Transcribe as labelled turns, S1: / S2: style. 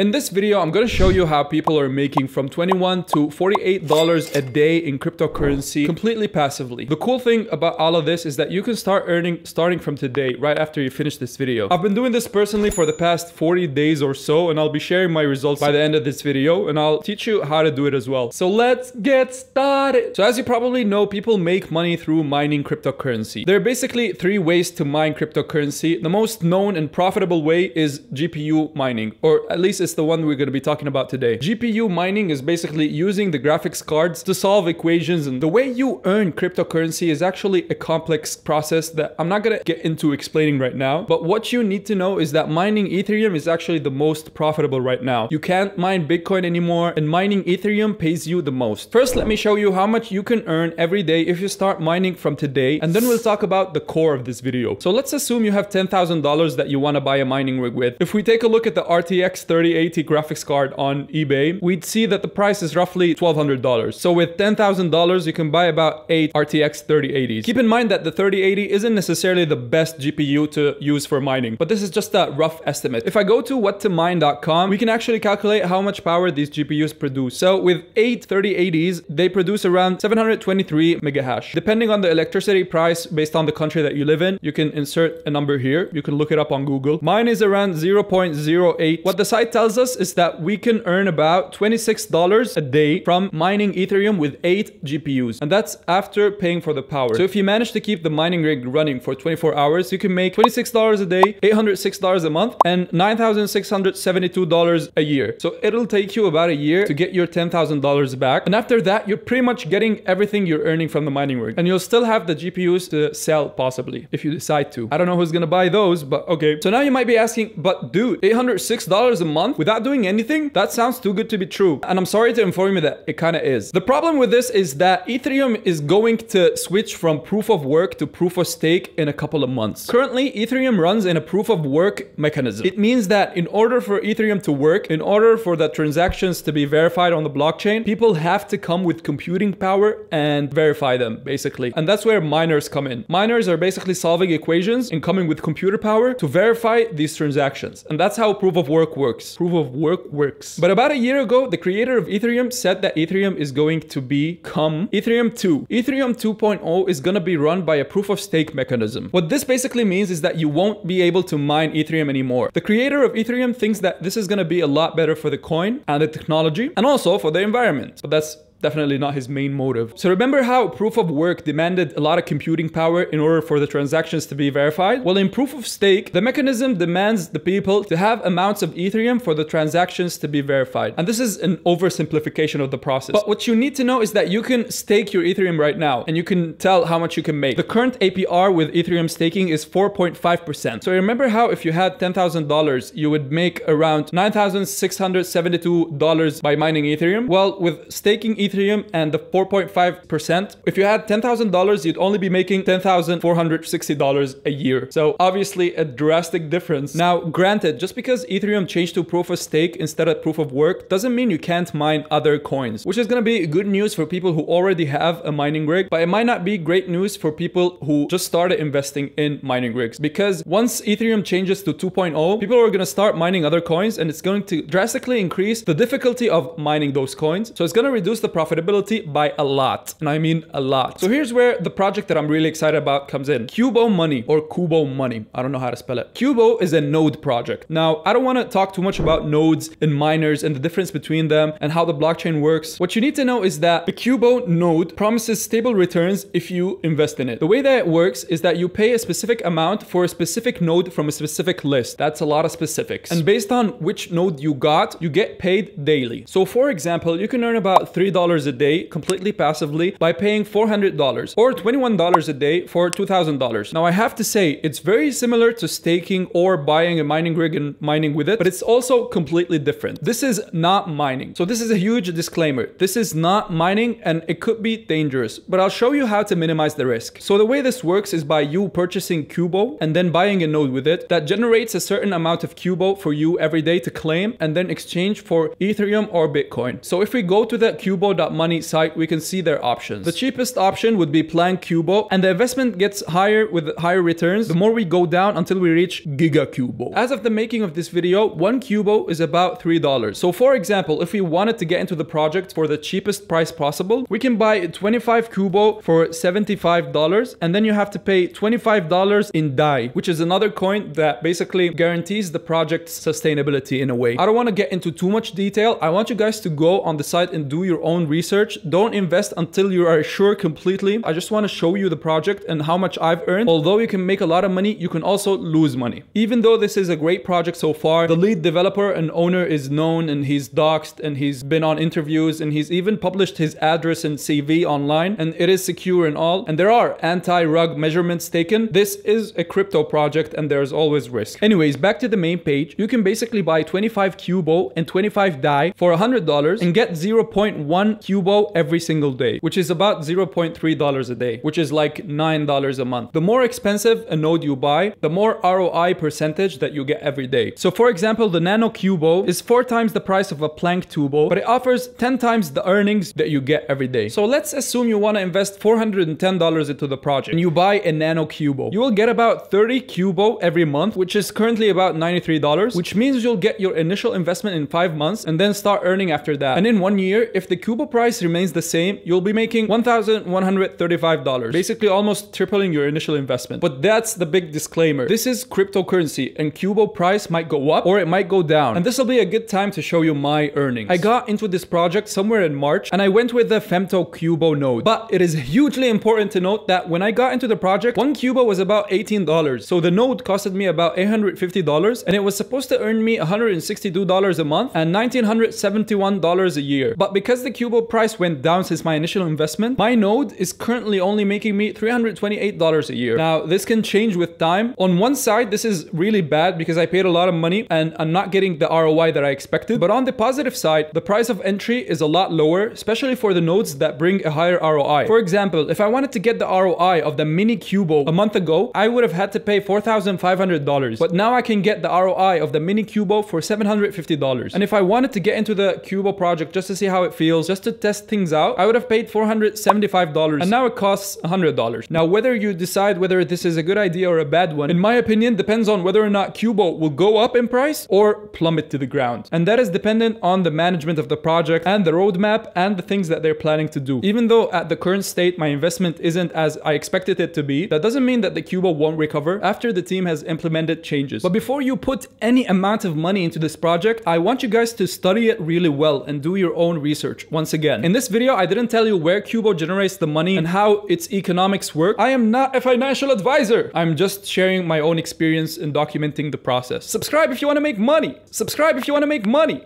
S1: In this video, I'm going to show you how people are making from $21 to $48 a day in cryptocurrency completely passively. The cool thing about all of this is that you can start earning starting from today, right after you finish this video. I've been doing this personally for the past 40 days or so, and I'll be sharing my results by the end of this video, and I'll teach you how to do it as well. So let's get started. So as you probably know, people make money through mining cryptocurrency. There are basically three ways to mine cryptocurrency. The most known and profitable way is GPU mining, or at least it's the one we're going to be talking about today. GPU mining is basically using the graphics cards to solve equations, and the way you earn cryptocurrency is actually a complex process that I'm not going to get into explaining right now. But what you need to know is that mining Ethereum is actually the most profitable right now. You can't mine Bitcoin anymore, and mining Ethereum pays you the most. First, let me show you how much you can earn every day if you start mining from today, and then we'll talk about the core of this video. So let's assume you have $10,000 that you want to buy a mining rig with. If we take a look at the RTX 3080 graphics card on eBay, we'd see that the price is roughly $1,200. So with $10,000, you can buy about 8 RTX 3080s. Keep in mind that the 3080 isn't necessarily the best GPU to use for mining, but this is just a rough estimate. If I go to whattomine.com, we can actually calculate how much power these GPUs produce. So with 8 3080s, they produce around 723 megahash. Depending on the electricity price based on the country that you live in, you can insert a number here. You can look it up on Google. Mine is around 0.08. What the site tells us is that we can earn about $26 a day from mining Ethereum with 8 GPUs. And that's after paying for the power. So if you manage to keep the mining rig running for 24 hours, you can make $26 a day, $806 a month, and $9,672 a year. So it'll take you about a year to get your $10,000 back. And after that, you're pretty much getting everything you're earning from the mining rig. And you'll still have the GPUs to sell, possibly, if you decide to. I don't know who's gonna buy those, but okay. So now you might be asking, but dude, $806 a month without doing anything? That sounds too good to be true. And I'm sorry to inform you that it kind of is. The problem with this is that Ethereum is going to switch from proof of work to proof of stake in a couple of months. Currently, Ethereum runs in a proof of work mechanism. It means that in order for Ethereum to work, in order for the transactions to be verified on the blockchain, people have to come with computing power and verify them, basically. And that's where miners come in. Miners are basically solving equations and coming with computer power to verify these transactions. And that's how proof of work works. Proof of work works. But about a year ago, the creator of Ethereum said that Ethereum is going to become Ethereum 2. Ethereum 2.0 is going to be run by a proof of stake mechanism. What this basically means is that you won't be able to mine Ethereum anymore. The creator of Ethereum thinks that this is going to be a lot better for the coin and the technology, and also for the environment. But that's definitely not his main motive. So remember how proof of work demanded a lot of computing power in order for the transactions to be verified? Well, in proof of stake, the mechanism demands the people to have amounts of Ethereum for the transactions to be verified. And this is an oversimplification of the process. But what you need to know is that you can stake your Ethereum right now, and you can tell how much you can make. The current APR with Ethereum staking is 4.5%. So remember how if you had $10,000, you would make around $9,672 by mining Ethereum? Well, with staking Ethereum and the 4.5%, if you had $10,000, you'd only be making $10,460 a year. So obviously a drastic difference. Now, granted, just because Ethereum changed to proof of stake instead of proof of work doesn't mean you can't mine other coins, which is going to be good news for people who already have a mining rig, but it might not be great news for people who just started investing in mining rigs, because once Ethereum changes to 2.0, people are going to start mining other coins, and it's going to drastically increase the difficulty of mining those coins. So it's going to reduce the profitability by a lot, and I mean a lot. So here's where the project that I'm really excited about comes in. Cubo Money, or Kubo Money. I don't know how to spell it. Cubo is a node project. Now, I don't want to talk too much about nodes and miners and the difference between them and how the blockchain works. What you need to know is that the Cubo node promises stable returns if you invest in it. The way that it works is that you pay a specific amount for a specific node from a specific list. That's a lot of specifics. And based on which node you got, you get paid daily. So for example, you can earn about $3 a day completely passively by paying $400, or $21 a day for $2,000. Now, I have to say, it's very similar to staking or buying a mining rig and mining with it, but it's also completely different. This is not mining. So this is a huge disclaimer. This is not mining, and it could be dangerous, but I'll show you how to minimize the risk. So the way this works is by you purchasing Cubo and then buying a node with it that generates a certain amount of Cubo for you every day to claim and then exchange for Ethereum or Bitcoin. So if we go to the Cubo Cubo.money site, we can see their options. The cheapest option would be Plan Cubo, and the investment gets higher with higher returns the more we go down until we reach Giga Cubo. As of the making of this video, 1 Cubo is about $3. So for example, if we wanted to get into the project for the cheapest price possible, we can buy 25 Cubo for $75, and then you have to pay $25 in DAI, which is another coin that basically guarantees the project's sustainability in a way. I don't want to get into too much detail. I want you guys to go on the site and do your own research. Don't invest until you are sure completely. I just want to show you the project and how much I've earned. Although you can make a lot of money, you can also lose money. Even though this is a great project so far, the lead developer and owner is known, and he's doxed, and he's been on interviews, and he's even published his address and CV online, and it is secure and all, and there are anti-rug measurements taken. This is a crypto project and there's always risk. Anyways, back to the main page. You can basically buy 25 Cubo and 25 DAI for $100 and get 0.1 Cubo every single day, which is about $0.3 a day, which is like $9 a month. The more expensive a node you buy, the more ROI percentage that you get every day. So for example, the Nano Cubo is 4 times the price of a Planck Tubo, but it offers 10 times the earnings that you get every day. So let's assume you want to invest $410 into the project and you buy a Nano Cubo. You will get about 30 Cubo every month, which is currently about $93, which means you'll get your initial investment in 5 months and then start earning after that. And in 1 year, if the Cubo price remains the same, you'll be making $1,135, basically almost tripling your initial investment. But that's the big disclaimer. This is cryptocurrency and Cubo price might go up or it might go down. And this will be a good time to show you my earnings. I got into this project somewhere in March and I went with the Femto Cubo node. But it is hugely important to note that when I got into the project, 1 Cubo was about $18. So the node costed me about $850 and it was supposed to earn me $162 a month and $1,971 a year. But because the Cubo price went down since my initial investment, my node is currently only making me $328 a year. Now, this can change with time. On one side, this is really bad because I paid a lot of money and I'm not getting the ROI that I expected. But on the positive side, the price of entry is a lot lower, especially for the nodes that bring a higher ROI. For example, if I wanted to get the ROI of the mini Cubo a month ago, I would have had to pay $4,500. But now I can get the ROI of the mini Cubo for $750. And if I wanted to get into the Cubo project just to see how it feels, just to test things out, I would have paid $475. And now it costs $100. Now, whether you decide whether this is a good idea or a bad one, in my opinion, depends on whether or not Cubo will go up in price or plummet to the ground. And that is dependent on the management of the project and the roadmap and the things that they're planning to do. Even though at the current state, my investment isn't as I expected it to be, that doesn't mean that the Cubo won't recover after the team has implemented changes. But before you put any amount of money into this project, I want you guys to study it really well and do your own research. Once again, in this video, I didn't tell you where Cubo generates the money and how its economics work. I am not a financial advisor. I'm just sharing my own experience and documenting the process. Subscribe if you want to make money. Subscribe if you want to make money.